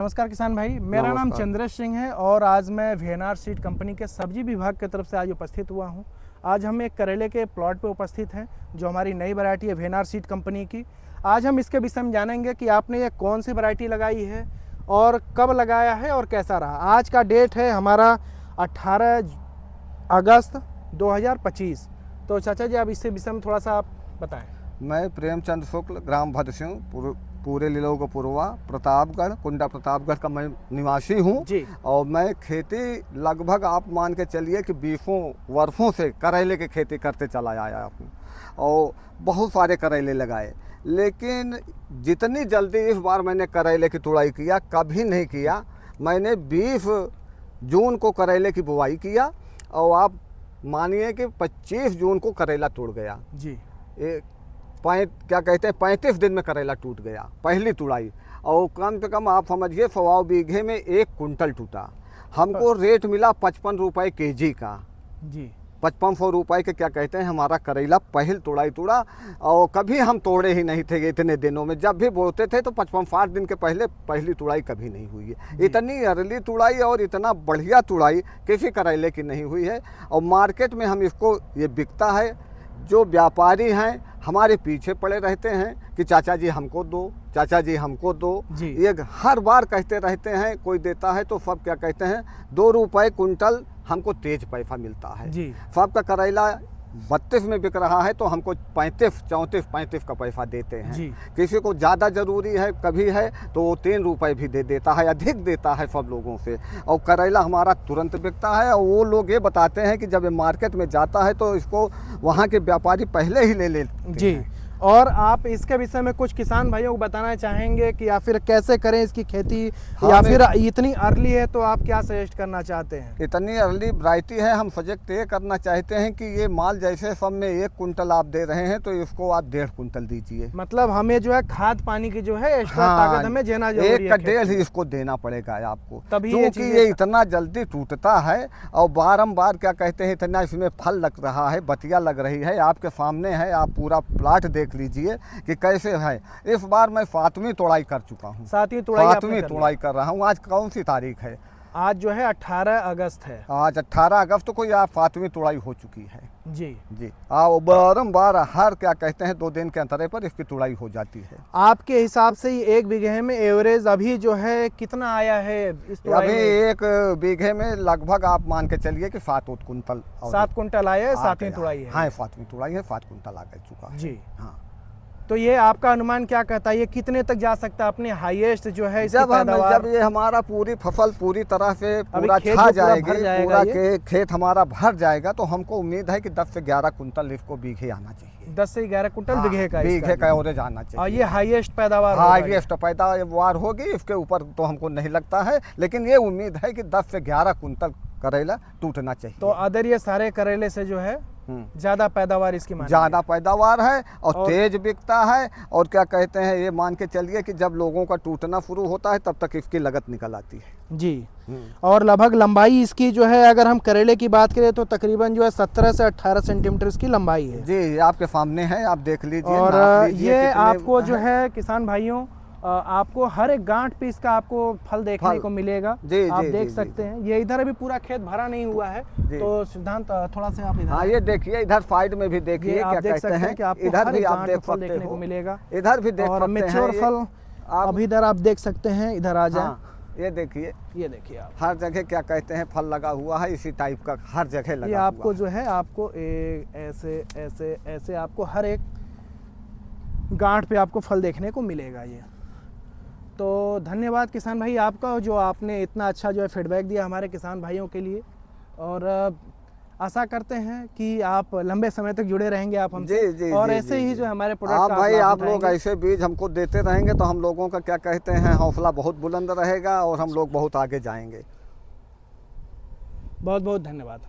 नमस्कार किसान भाई, मेरा नाम चंद्रेश सिंह है और आज मैं वीएनआर सीड कंपनी के सब्जी विभाग की तरफ से आज उपस्थित हुआ हूं। आज हम एक करेले के प्लॉट पे उपस्थित हैं जो हमारी नई वैरायटी है वीएनआर सीड कंपनी की। आज हम इसके विषय में जानेंगे कि आपने ये कौन सी वैरायटी लगाई है और कब लगाया है और कैसा रहा। आज का डेट है हमारा 18 अगस्त 2025। तो चाचा जी, आप इससे विषय में थोड़ा सा आप बताएँ। मैं प्रेमचंद शुक्ल, ग्राम भद्रसिंह, पूरे लीलोगपुरवा, प्रतापगढ़, कुंडा प्रतापगढ़ का मैं निवासी हूँ जी। और मैं खेती लगभग आप मान के चलिए कि 20 वर्षों से करेले की खेती करते चला आया हूँ और बहुत सारे करेले लगाए, लेकिन जितनी जल्दी इस बार मैंने करेले की तुड़ाई किया कभी नहीं किया। मैंने 20 जून को करेले की बुवाई किया और आप मानिए कि 25 जून को करेला टूट गया जी। क्या कहते हैं 35 दिन में करेला टूट गया, पहली तुड़ाई। और कम से कम आप समझिए 1.25 बीघे में 1 कुंटल टूटा। हमको रेट मिला 55 रुपये केजी का जी। 5500 रुपये के क्या कहते हैं हमारा करेला पहल तुड़ाई तुड़ा। और कभी हम तोड़े ही नहीं थे इतने दिनों में, जब भी बोते थे तो 55-60 दिन के पहले पहली तुड़ाई कभी नहीं हुई है। इतनी अर्ली तुड़ाई और इतना बढ़िया तुड़ाई किसी करेले की नहीं हुई है। और मार्केट में हम इसको ये बिकता है, जो व्यापारी हैं हमारे पीछे पड़े रहते हैं कि चाचा जी हमको दो, चाचा जी हमको दो। ये हर बार कहते रहते हैं, कोई देता है तो सब क्या कहते हैं 2 रुपये कुंटल हमको तेज पैसा मिलता है जी। सबका करेला 32 में बिक रहा है तो हमको 35, 34, 35 का पैसा देते हैं जी। किसी को ज़्यादा ज़रूरी है कभी है तो वो 3 रुपये भी दे देता है, अधिक देता है सब लोगों से। और करेला हमारा तुरंत बिकता है। और वो लोग ये बताते हैं कि जब ये मार्केट में जाता है तो इसको वहाँ के व्यापारी पहले ही ले लेते जी हैं। और आप इसके विषय में कुछ किसान भाइयों को बताना चाहेंगे कि या फिर कैसे करें इसकी खेती, या फिर इतनी अर्ली है तो आप क्या सजेस्ट करना चाहते हैं? इतनी अर्ली वैरायटी है, हम सजेस्ट ये करना चाहते हैं कि ये माल जैसे सब में 1 कुंटल आप दे रहे हैं तो इसको आप 1.5 कुंटल दीजिए। मतलब हमें जो है खाद पानी की जो है एक्स्ट्रा ताकत हमें देना जरूरी है। 1 का 1.5 ही इसको देना पड़ेगा आपको, तभी क्योंकि ये इतना जल्दी टूटता है और बारम्बार क्या कहते हैं इतना इसमें फल लग रहा है, बतिया लग रही है, आपके सामने है, आप पूरा प्लाट देख लीजिए कि कैसे है। इस बार मैं 7वीं तुड़ाई कर चुका हूँ, 7वीं तुड़ाई कर रहा हूँ। आज कौन सी तारीख है? आज जो है 18 अगस्त है। आज 18 अगस्त को या 7वीं तुड़ाई हो चुकी है जी जी। बारम्बार हर क्या कहते हैं 2 दिन के अंतरे पर इसकी तुड़ाई हो जाती है। आपके हिसाब से 1 बीघे में एवरेज अभी जो है कितना आया है इस तुड़ाई अभी 1 बीघे में लगभग आप मान के चलिए कि 7 कुंटल 7 कुंटल आया है। 7वीं तुड़ाई है। हाँ, 7वीं तुड़ाई है, 7 कुंटल आ चुका है जी। हाँ। तो ये आपका अनुमान क्या कहता है, ये कितने तक जा सकता है अपने हाईएस्ट जो है जब ये हमारा पूरी फसल पूरी तरह से पूरा छा जाएगी, पूरा खेत हमारा भर जाएगा तो हमको उम्मीद है कि 10 से 11 कुंटल इसको बीघे आना चाहिए। 10 से 11 कुंटल बीघे का एवरेज आना चाहिए। और ये हाईएस्ट पैदावार होगी। इसके ऊपर तो हमको नहीं लगता है, लेकिन ये उम्मीद है कि 10 से 11 कुंटल करेला टूटना चाहिए। तो अदर ये सारे करेले से जो है ज्यादा पैदावार इसकी ज़्यादा पैदावार है और तेज बिकता है। और क्या कहते हैं ये मान के चलिए कि जब लोगों का टूटना शुरू होता है तब तक इसकी लागत निकल आती है जी। और लगभग लंबाई इसकी जो है अगर हम करेले की बात करें तो तकरीबन जो है 17 से 18 सेंटीमीटर इसकी लंबाई है जी। आपके सामने है, आप देख लीजिए। और ये आपको जो है किसान भाइयों आपको हर एक गांठ पे इसका आपको फल देखने को मिलेगा जी। आप देख सकते हैं ये इधर अभी पूरा खेत भरा नहीं हुआ है तो सिद्धांत थोड़ा सा आप इधर हाँ ये देखिए, इधर साइड में भी देखिए क्या कहते हैं कि आपको इधर भी आप देख सकते हो, मिलेगा इधर भी देख सकते हैं। और मैच्योर फल अभी इधर आप देख सकते हैं, इधर आ जाए। ये देखिए आप हर जगह क्या कहते हैं फल लगा हुआ है, इसी टाइप का हर जगह लगा। ये आपको जो है आपको ऐसे ऐसे ऐसे आपको हर एक गांठ पे आपको फल देखने को मिलेगा ये। तो धन्यवाद किसान भाई आपका, जो आपने इतना अच्छा जो है फीडबैक दिया हमारे किसान भाइयों के लिए। और आशा करते हैं कि आप लंबे समय तक जुड़े रहेंगे आप हमसे जी, और ऐसे ही जो हमारे प्रोडक्ट भाई आप लोग ऐसे बीज हमको देते रहेंगे तो हम लोगों का क्या कहते हैं हौसला बहुत बुलंद रहेगा और हम लोग बहुत आगे जाएंगे। बहुत बहुत धन्यवाद।